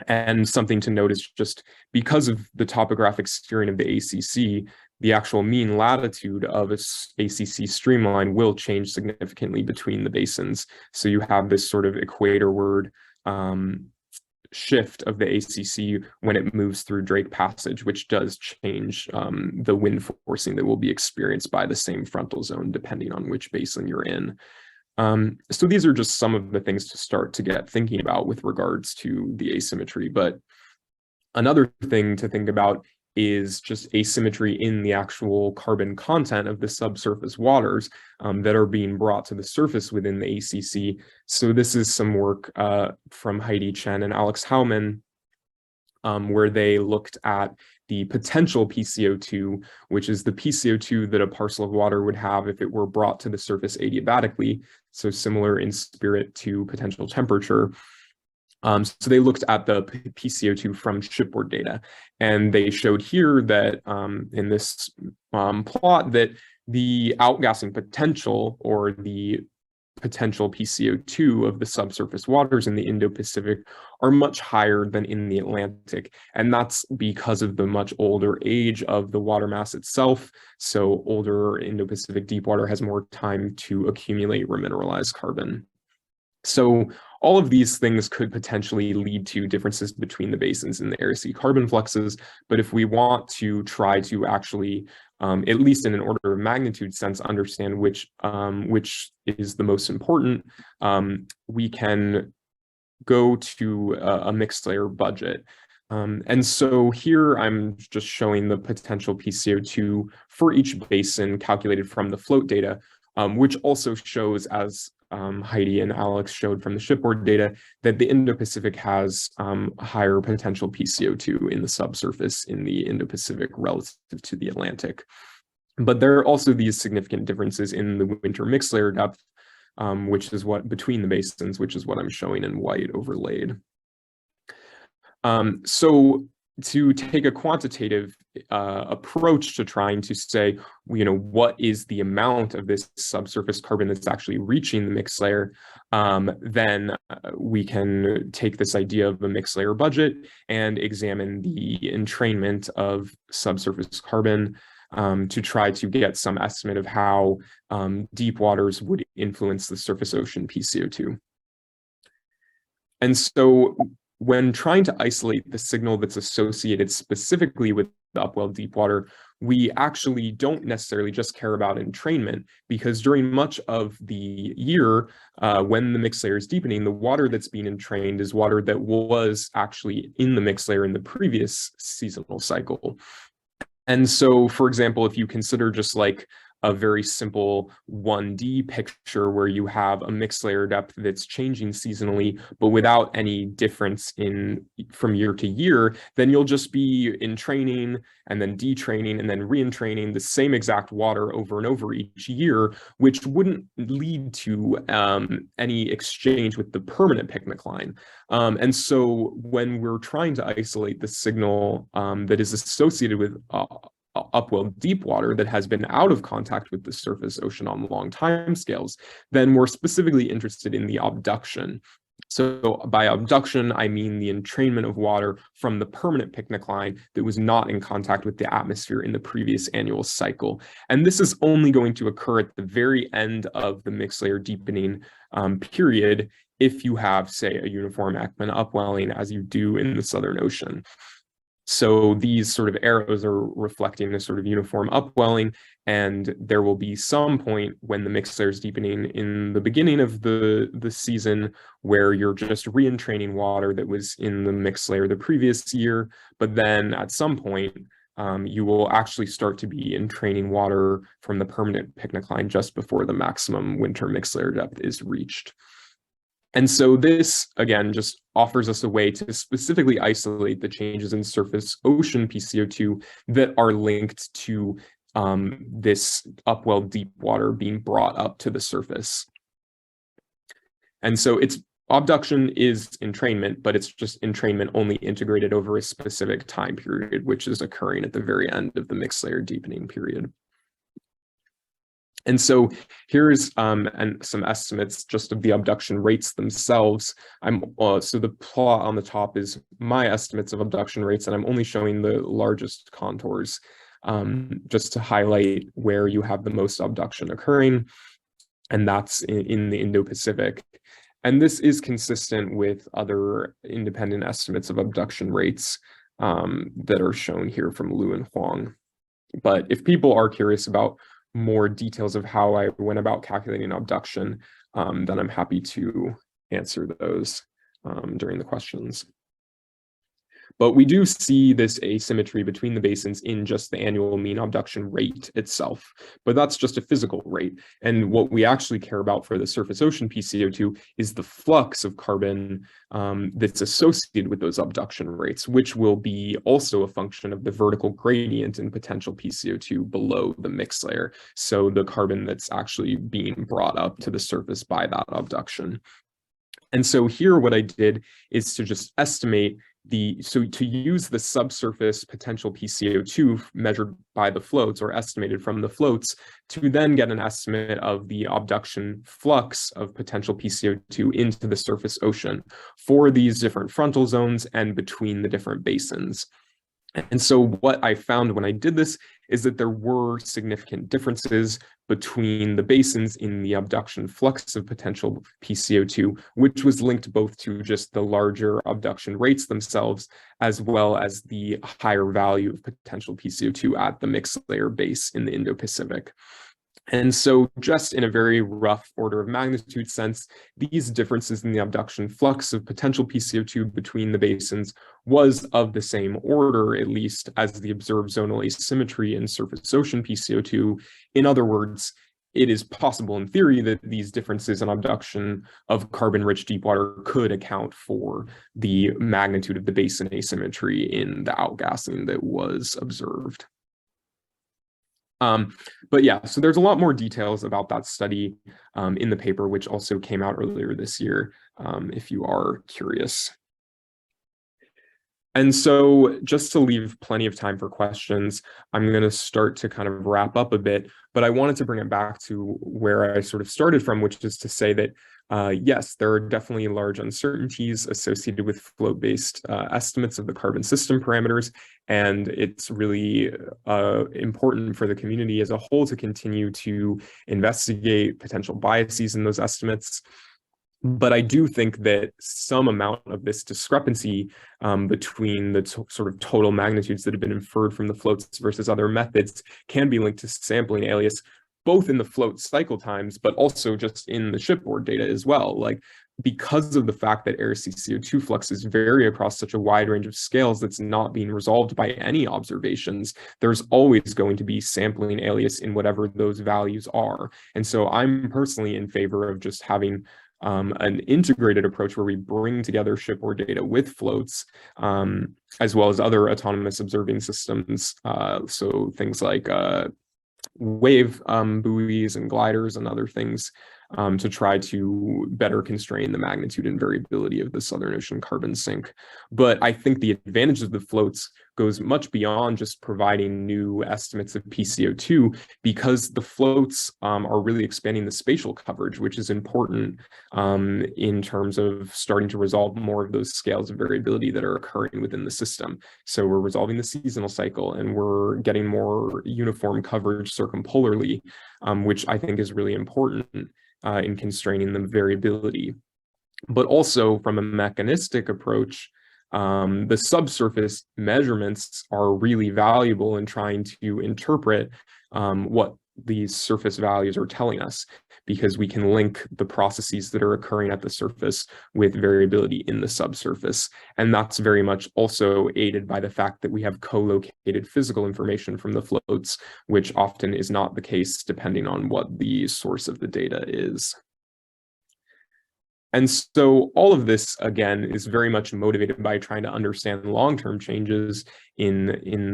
And something to note is just because of the topographic steering of the ACC, the actual mean latitude of a ACC streamline will change significantly between the basins. So you have this sort of equatorward shift of the ACC when it moves through Drake Passage, which does change the wind forcing that will be experienced by the same frontal zone, depending on which basin you're in. So these are just some of the things to start to get thinking about with regards to the asymmetry. But another thing to think about is just asymmetry in the actual carbon content of the subsurface waters that are being brought to the surface within the ACC. So this is some work from Heidi Chen and Alex Hauman, where they looked at the potential PCO2, which is the PCO2 that a parcel of water would have if it were brought to the surface adiabatically, so similar in spirit to potential temperature. So they looked at the PCO2 from shipboard data, and they showed here that in this plot that the outgassing potential, or the potential PCO2 of the subsurface waters in the Indo-Pacific, are much higher than in the Atlantic. And that's because of the much older age of the water mass itself. So older Indo-Pacific deep water has more time to accumulate remineralized carbon. So all of these things could potentially lead to differences between the basins in the air sea carbon fluxes. But if we want to try to actually, at least in an order of magnitude sense, understand which is the most important, we can go to a mixed layer budget. And so here I'm just showing the potential PCO2 for each basin calculated from the float data, which also shows, as Heidi and Alex showed from the shipboard data, that the Indo-Pacific has higher potential PCO2 in the subsurface in the Indo-Pacific relative to the Atlantic. But there are also these significant differences in the winter mixed layer depth, which is what between the basins, which is what I'm showing in white overlaid. So to take a quantitative approach to trying to say, what is the amount of this subsurface carbon that's actually reaching the mixed layer, then we can take this idea of a mixed layer budget and examine the entrainment of subsurface carbon to try to get some estimate of how deep waters would influence the surface ocean PCO2. And so when trying to isolate the signal that's associated specifically with the upwell deep water, we actually don't necessarily just care about entrainment, because during much of the year, when the mixed layer is deepening, the water that's being entrained is water that was actually in the mixed layer in the previous seasonal cycle. And so, for example, if you consider just like a very simple 1D picture where you have a mixed layer depth that's changing seasonally, but without any difference from year to year, then you'll just be entraining and then detraining and then re-entraining the same exact water over and over each year, which wouldn't lead to any exchange with the permanent picnic line. And so when we're trying to isolate the signal that is associated with upwell deep water that has been out of contact with the surface ocean on long time scales, then we're specifically interested in the abduction. So by abduction, I mean the entrainment of water from the permanent picnic line that was not in contact with the atmosphere in the previous annual cycle. And this is only going to occur at the very end of the mixed layer deepening period if you have, say, a uniform Ekman upwelling as you do in the Southern Ocean. So these sort of arrows are reflecting a sort of uniform upwelling, and there will be some point when the mixed layer is deepening in the beginning of the season where you're just re-entraining water that was in the mixed layer the previous year, but then at some point you will actually start to be entraining water from the permanent picnic line just before the maximum winter mixed layer depth is reached. And so this, again, just offers us a way to specifically isolate the changes in surface ocean PCO2 that are linked to this upwell deep water being brought up to the surface. And so abduction is entrainment, but it's just entrainment only integrated over a specific time period, which is occurring at the very end of the mixed layer deepening period. And so here's some estimates just of the abduction rates themselves. So the plot on the top is my estimates of abduction rates, and I'm only showing the largest contours just to highlight where you have the most abduction occurring, and that's in the Indo-Pacific. And this is consistent with other independent estimates of abduction rates that are shown here from Liu and Huang. But if people are curious about more details of how I went about calculating abduction, then I'm happy to answer those during the questions. But we do see this asymmetry between the basins in just the annual mean abduction rate itself. But that's just a physical rate. And what we actually care about for the surface ocean PCO2 is the flux of carbon that's associated with those abduction rates, which will be also a function of the vertical gradient in potential PCO2 below the mix layer. So the carbon that's actually being brought up to the surface by that abduction. And so here what I did is to just estimate so to use the subsurface potential PCO2 measured by the floats or estimated from the floats to then get an estimate of the abduction flux of potential PCO2 into the surface ocean for these different frontal zones and between the different basins. And so what I found when I did this is that there were significant differences between the basins in the abduction flux of potential PCO2, which was linked both to just the larger abduction rates themselves, as well as the higher value of potential PCO2 at the mixed layer base in the Indo-Pacific. And so just in a very rough order of magnitude sense, these differences in the abduction flux of potential PCO2 between the basins was of the same order, at least, as the observed zonal asymmetry in surface ocean PCO2. In other words, it is possible in theory that these differences in abduction of carbon-rich deep water could account for the magnitude of the basin asymmetry in the outgassing that was observed. But yeah, so there's a lot more details about that study in the paper, which also came out earlier this year, if you are curious. And so just to leave plenty of time for questions, I'm going to start to kind of wrap up a bit, but I wanted to bring it back to where I sort of started from, which is to say that yes, there are definitely large uncertainties associated with float-based estimates of the carbon system parameters, and it's really important for the community as a whole to continue to investigate potential biases in those estimates. But I do think that some amount of this discrepancy between the sort of total magnitudes that have been inferred from the floats versus other methods can be linked to sampling alias, both in the float cycle times, but also just in the shipboard data as well. Like, because of the fact that air CO2 fluxes vary across such a wide range of scales that's not being resolved by any observations, there's always going to be sampling alias in whatever those values are. And so I'm personally in favor of just having an integrated approach where we bring together shipboard data with floats, as well as other autonomous observing systems. So things like wave buoys and gliders and other things to try to better constrain the magnitude and variability of the Southern Ocean carbon sink. But I think the advantage of the floats goes much beyond just providing new estimates of PCO2, because the floats are really expanding the spatial coverage, which is important in terms of starting to resolve more of those scales of variability that are occurring within the system. So we're resolving the seasonal cycle, and we're getting more uniform coverage circumpolarly, which I think is really important in constraining the variability. But also from a mechanistic approach, the subsurface measurements are really valuable in trying to interpret what these surface values are telling us, because we can link the processes that are occurring at the surface with variability in the subsurface. And that's very much also aided by the fact that we have co-located physical information from the floats, which often is not the case depending on what the source of the data is. And so all of this, again, is very much motivated by trying to understand long-term changes in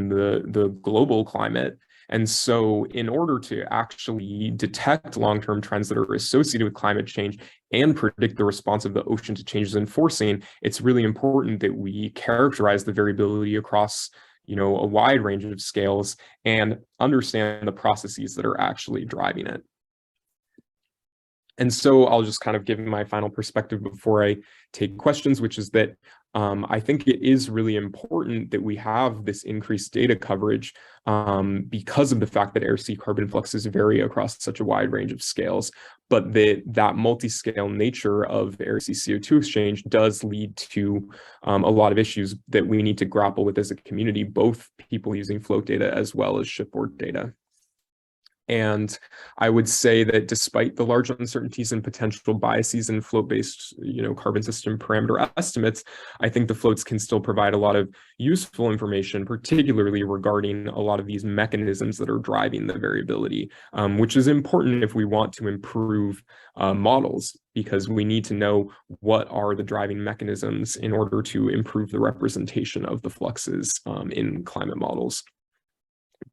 the global climate. And so in order to actually detect long-term trends that are associated with climate change and predict the response of the ocean to changes in forcing, it's really important that we characterize the variability across, you know, a wide range of scales and understand the processes that are actually driving it. And so I'll just kind of give my final perspective before I take questions, which is that I think it is really important that we have this increased data coverage because of the fact that air-sea carbon fluxes vary across such a wide range of scales, but that multi-scale nature of air-sea CO2 exchange does lead to a lot of issues that we need to grapple with as a community, both people using float data as well as shipboard data. And I would say that despite the large uncertainties and potential biases in float-based, carbon system parameter estimates, I think the floats can still provide a lot of useful information, particularly regarding a lot of these mechanisms that are driving the variability, which is important if we want to improve models, because we need to know what are the driving mechanisms in order to improve the representation of the fluxes in climate models.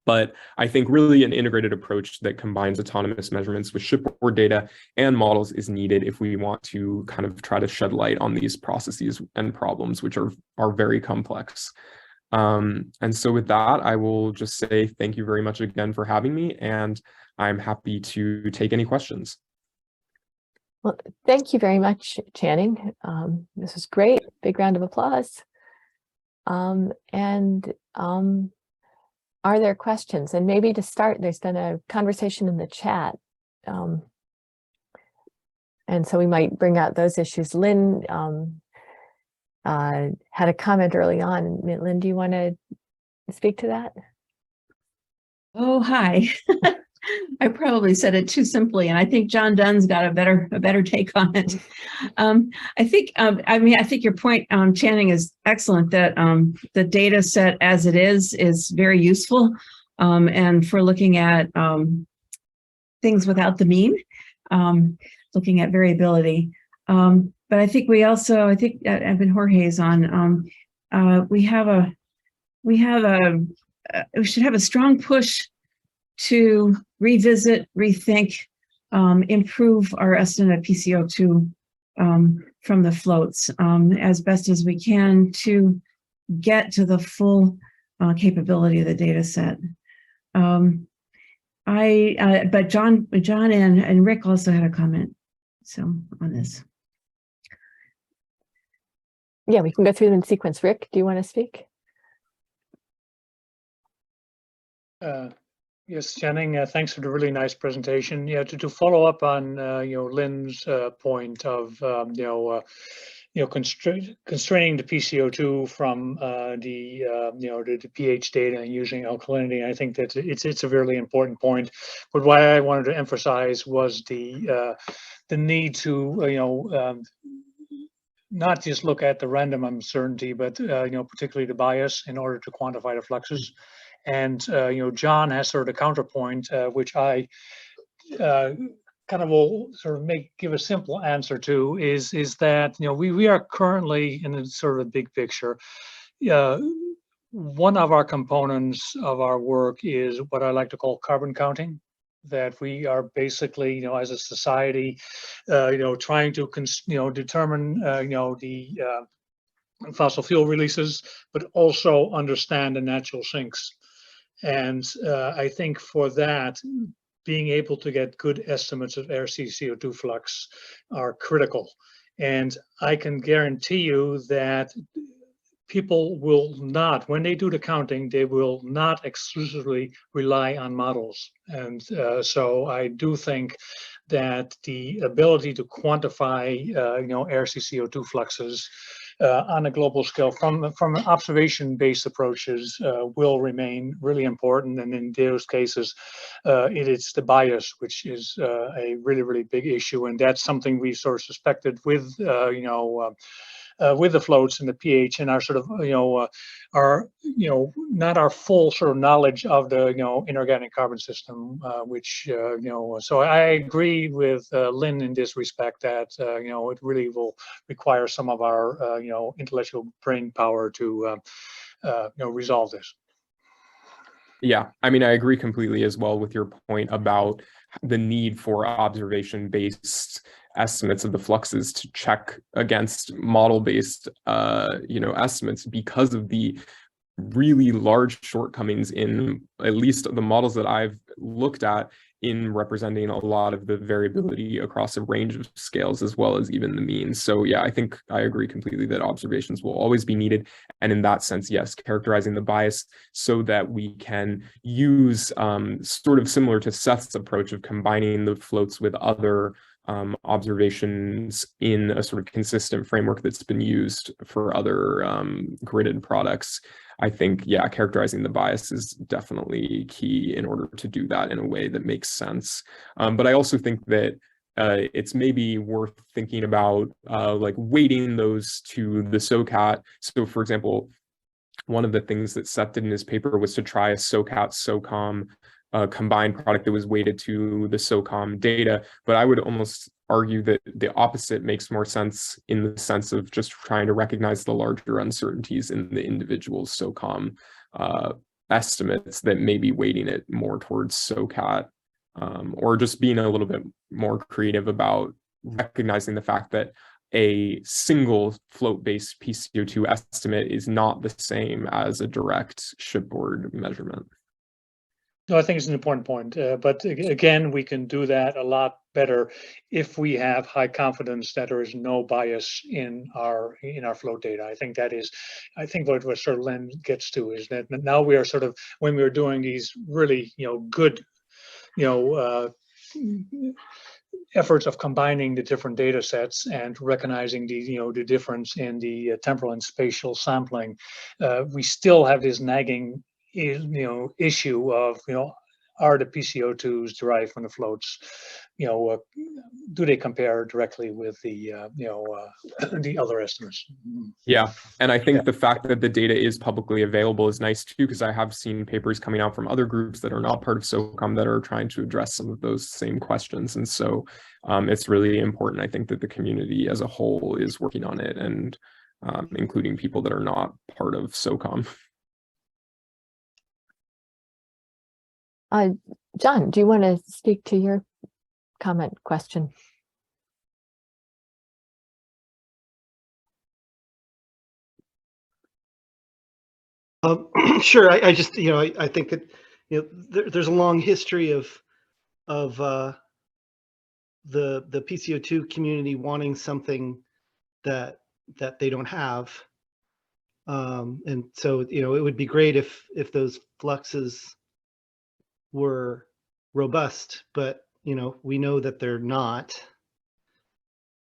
But I think really an integrated approach that combines autonomous measurements with shipboard data and models is needed if we want to kind of try to shed light on these processes and problems, which are very complex. And so with that, I will just say thank you very much again for having me, and I'm happy to take any questions. Well, thank you very much, Channing. This was great. Big round of applause. Are there questions? And maybe to start, there's been a conversation in the chat. And so we might bring out those issues. Lynn had a comment early on. Lynn, do you want to speak to that? Oh, hi. I probably said it too simply, and I think John Dunn's got a better take on it. I think your point, Channing, is excellent. That the data set as it is very useful, and for looking at things without the mean, looking at variability. But I think we also, Evan Jorge's on. We should have a strong push to revisit, rethink, improve our estimate of PCO2 from the floats as best as we can to get to the full capability of the data set. But John and Rick also had a comment on this. Yeah, we can go through them in sequence. Rick, do you want to speak? Yes, Channing, thanks for the really nice presentation. Yeah, to follow up on Lynn's point of constraining the PCO2 from the pH data and using alkalinity. I think that it's a really important point. But what I wanted to emphasize was the need to not just look at the random uncertainty, but particularly the bias in order to quantify the fluxes. And John has sort of a counterpoint, which I kind of will sort of give a simple answer to, is that we are currently in a sort of a big picture. One of our components of our work is what I like to call carbon counting. That we are basically, as a society, trying to determine, the fossil fuel releases, but also understand the natural sinks. And I think for that, being able to get good estimates of air CO2 flux are critical. And I can guarantee you that people will not, when they do the counting, they will not exclusively rely on models. And so I do think that the ability to quantify, air CO2 fluxes on a global scale from observation-based approaches will remain really important. And in those cases, it's the bias, which is a really, really big issue. And that's something we sort of suspected with, with the floats and the pH and our sort of, our, not our full sort of knowledge of the, inorganic carbon system, which, so I agree with Lynn in this respect that, it really will require some of our, intellectual brain power to, resolve this. Yeah, I mean, I agree completely as well with your point about the need for observation-based estimates of the fluxes to check against model-based, estimates, because of the really large shortcomings in at least the models that I've looked at in representing a lot of the variability across a range of scales, as well as even the means. So yeah, I think I agree completely that observations will always be needed. And in that sense, yes, characterizing the bias so that we can use sort of similar to Seth's approach of combining the floats with other observations in a sort of consistent framework that's been used for other gridded products. I think, yeah, characterizing the bias is definitely key in order to do that in a way that makes sense. But I also think that it's maybe worth thinking about like weighting those to the SOCAT. So for example, one of the things that Seth did in his paper was to try a SOCAT-SOCOM combined product that was weighted to the SOCOM data. But I would almost argue that the opposite makes more sense, in the sense of just trying to recognize the larger uncertainties in the individual SOCOM estimates that may be weighting it more towards SOCAT, or just being a little bit more creative about recognizing the fact that a single float-based PCO2 estimate is not the same as a direct shipboard measurement. No, I think it's an important point, but again, we can do that a lot better if we have high confidence that there is no bias in our float data. I think what sort of Len gets to is that now we are sort of, when we're doing these really good efforts of combining the different data sets and recognizing the difference in the temporal and spatial sampling, we still have this nagging issue of are the PCO2s derived from the floats, do they compare directly with the the other estimates? Yeah, and I think the fact that the data is publicly available is nice too, because I have seen papers coming out from other groups that are not part of SOCOM that are trying to address some of those same questions. And so it's really important, I think, that the community as a whole is working on it, and including people that are not part of SOCOM. John, do you want to speak to your question? Sure. I just, I think that, there's a long history of the PCO2 community wanting something that they don't have. And so, it would be great if those fluxes were robust, but we know that they're not.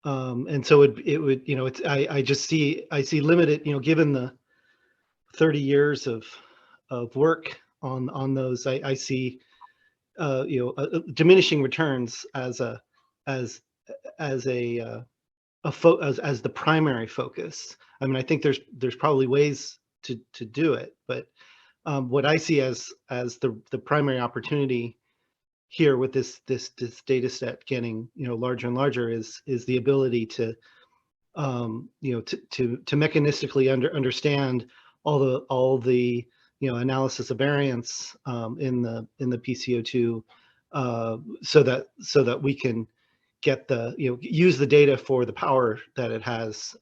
And so it would I see limited, given the 30 years of work on those, I see diminishing returns as the primary focus. I mean, I think there's probably ways to do it, but what I see as the primary opportunity here with this data set getting larger and larger is the ability to to mechanistically understand all the analysis of variance in the PCO2, so that we can get the use the data for the power that it has,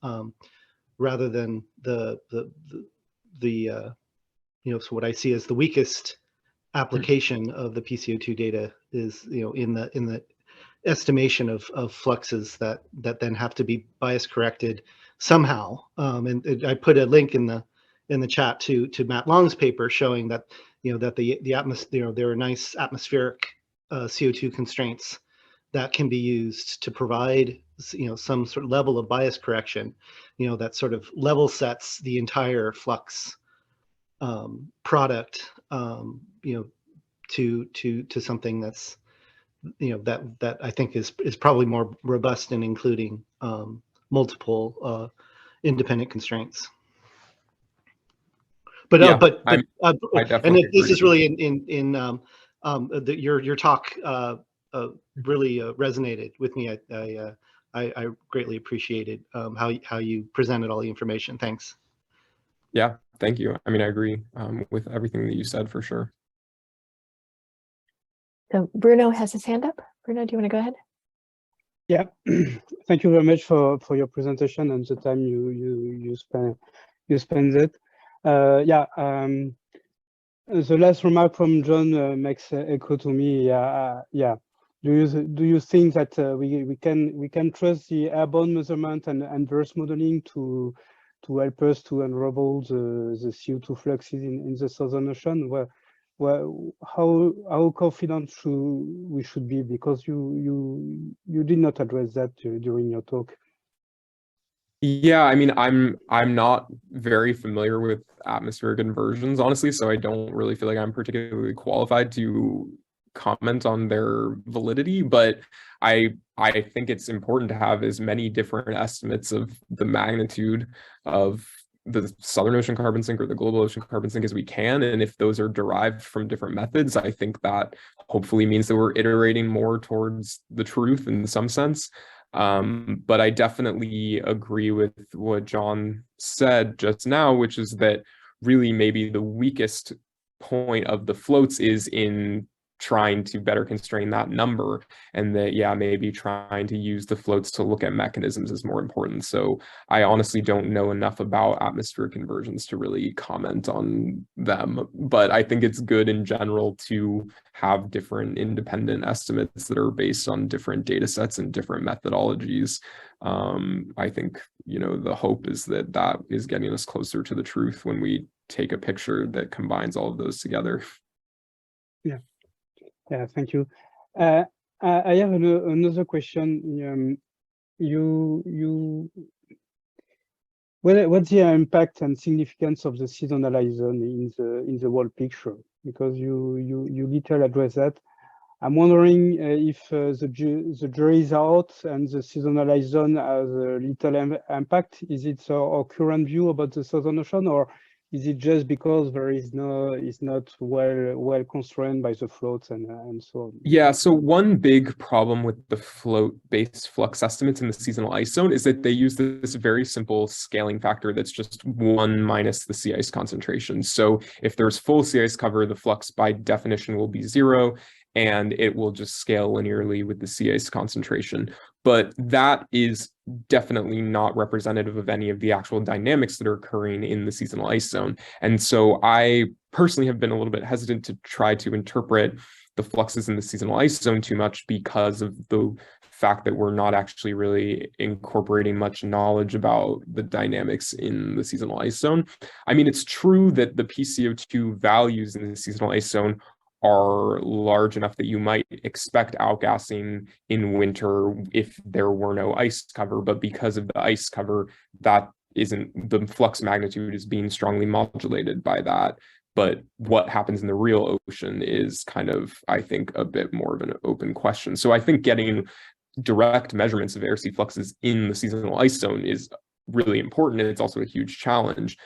rather than the so what I see as the weakest application of the PCO2 data is in the estimation of fluxes that then have to be bias corrected somehow. And I put a link in the chat to Matt Long's paper showing that that the atmosphere, there are nice atmospheric CO2 constraints that can be used to provide some sort of level of bias correction, that sort of level sets the entire flux product, to something that's that I think is probably more robust in including multiple independent constraints. But Yeah, I definitely and this is really in your talk really resonated with me. I greatly appreciated how you presented all the information. Thanks. Yeah, thank you. I mean, I agree with everything that you said, for sure. So Bruno has his hand up. Bruno, do you want to go ahead? Yeah, thank you very much for your presentation and the time you spend it. The last remark from John makes echo to me. Yeah. Do you think that we can trust the airborne measurement and inverse modeling to help us to unravel the CO2 fluxes in the Southern Ocean? How confident we should be? Because you did not address that during your talk. Yeah, I mean, I'm not very familiar with atmospheric inversions, honestly, so I don't really feel like I'm particularly qualified to comment on their validity, but I think it's important to have as many different estimates of the magnitude of the Southern Ocean carbon sink or the global ocean carbon sink as we can. And if those are derived from different methods, I think that hopefully means that we're iterating more towards the truth in some sense. But I definitely agree with what John said just now, which is that really maybe the weakest point of the floats is in trying to better constrain that number, and that, yeah, maybe trying to use the floats to look at mechanisms is more important. So I honestly don't know enough about atmospheric conversions to really comment on them, but I think it's good in general to have different independent estimates that are based on different data sets and different methodologies. I think, the hope is that that is getting us closer to the truth when we take a picture that combines all of those together. Yeah. Yeah, thank you. I have another question. What's the impact and significance of the seasonal horizon in the whole picture? Because you little address that. I'm wondering if the jury is out and the seasonal horizon has a little impact. Is it our current view about the Southern Ocean, or is it just because it's not well constrained by the floats and so on? Yeah, so one big problem with the float-based flux estimates in the seasonal ice zone is that they use this very simple scaling factor that's just 1 minus the sea ice concentration. So if there's full sea ice cover, the flux by definition will be 0, and it will just scale linearly with the sea ice concentration. But that is definitely not representative of any of the actual dynamics that are occurring in the seasonal ice zone. And so I personally have been a little bit hesitant to try to interpret the fluxes in the seasonal ice zone too much because of the fact that we're not actually really incorporating much knowledge about the dynamics in the seasonal ice zone. I mean, it's true that the PCO2 values in the seasonal ice zone are large enough that you might expect outgassing in winter if there were no ice cover, but because of the ice cover, that isn't, the flux magnitude is being strongly modulated by that. But what happens in the real ocean is kind of, I think, a bit more of an open question. So I think getting direct measurements of air sea fluxes in the seasonal ice zone is really important, and it's also a huge challenge.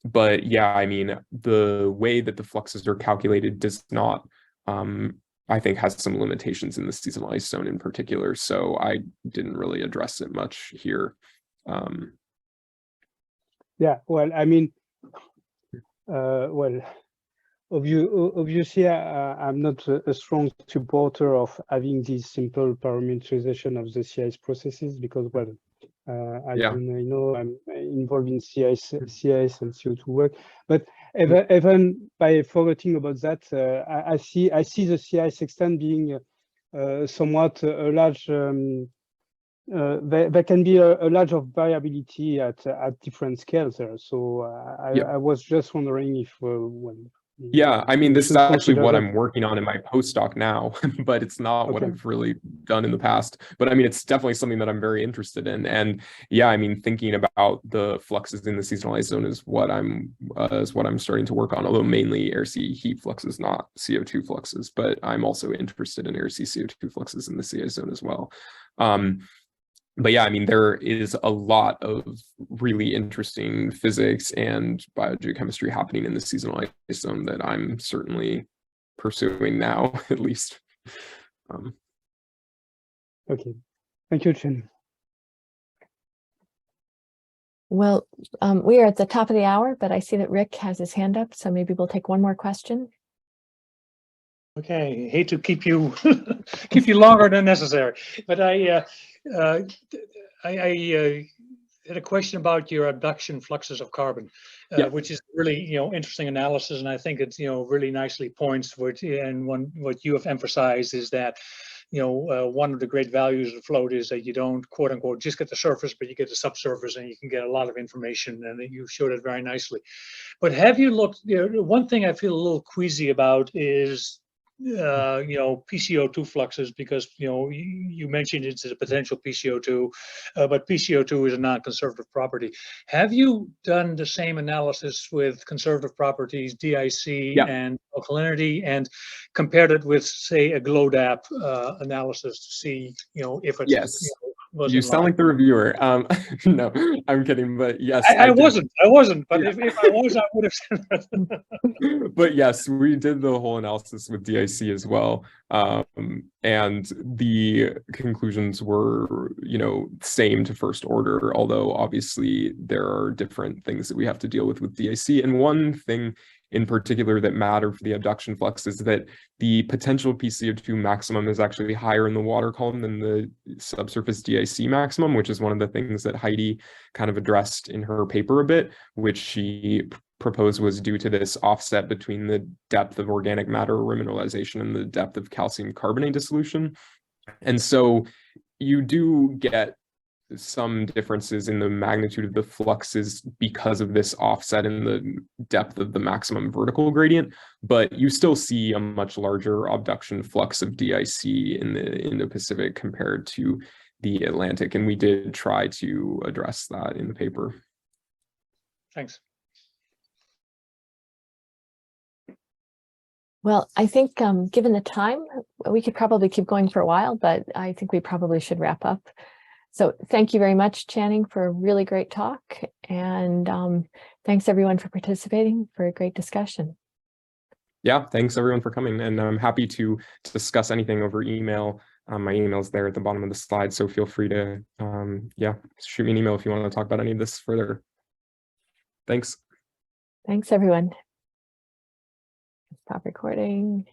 But yeah, I mean, the way that the fluxes are calculated does not, I think, has some limitations in the seasonal ice zone in particular. So I didn't really address it much here. Yeah, well, I mean, well, obviously, I'm not a strong supporter of having this simple parameterization of the sea ice processes because, well, as Yeah. you know, I'm involved in sea ice and CO2 work. But even by forgetting about that, I see the sea ice extent being somewhat a large. There can be a large of variability at different scales there. So I was just wondering if yeah, I mean, this is actually what that. I'm working on in my postdoc now, but it's not what I've really done in the past. But I mean, it's definitely something that I'm very interested in. And yeah, I mean, thinking about the fluxes in the seasonal ice zone is what I'm starting to work on, although mainly air sea heat fluxes, not CO2 fluxes. But I'm also interested in air sea CO2 fluxes in the sea ice zone as well. But yeah, I mean, there is a lot of really interesting physics and biogeochemistry happening in the seasonal ice zone that I'm certainly pursuing now, at least. Okay, thank you, Chen. Well, we are at the top of the hour, but I see that Rick has his hand up, so maybe we'll take one more question. Okay, hate to keep you keep you longer than necessary, but I had a question about your abduction fluxes of carbon, which is really interesting analysis, and I think it's really nicely points what you have emphasized is that one of the great values of float is that you don't quote unquote just get the surface, but you get the subsurface, and you can get a lot of information, and you showed it very nicely. But have you looked? One thing I feel a little queasy about is PCO2 fluxes, because you mentioned it's a potential PCO2, but PCO2 is a non-conservative property. Have you done the same analysis with conservative properties, DIC and alkalinity, and compared it with, say, a GLODAP analysis to see if it was you sound like the reviewer. No, I'm kidding, but yes, I wasn't, but if I was, I would have said that. But yes, we did the whole analysis with DIC as well. And the conclusions were, same to first order, although obviously there are different things that we have to deal with DIC. And one thing in particular that matter for the abduction flux is that the potential PCO2 maximum is actually higher in the water column than the subsurface DIC maximum, which is one of the things that Heidi kind of addressed in her paper a bit, which she proposed was due to this offset between the depth of organic matter remineralization and the depth of calcium carbonate dissolution. And so you do get some differences in the magnitude of the fluxes because of this offset in the depth of the maximum vertical gradient, but you still see a much larger abduction flux of DIC in the Indo-Pacific compared to the Atlantic, and we did try to address that in the paper. Thanks. Well, I think given the time, we could probably keep going for a while, but I think we probably should wrap up. So thank you very much, Channing, for a really great talk. And thanks everyone for participating, for a great discussion. Yeah, thanks everyone for coming. And I'm happy to discuss anything over email. My email's there at the bottom of the slide, so feel free to, shoot me an email if you want to talk about any of this further. Thanks. Thanks, everyone. Stop recording.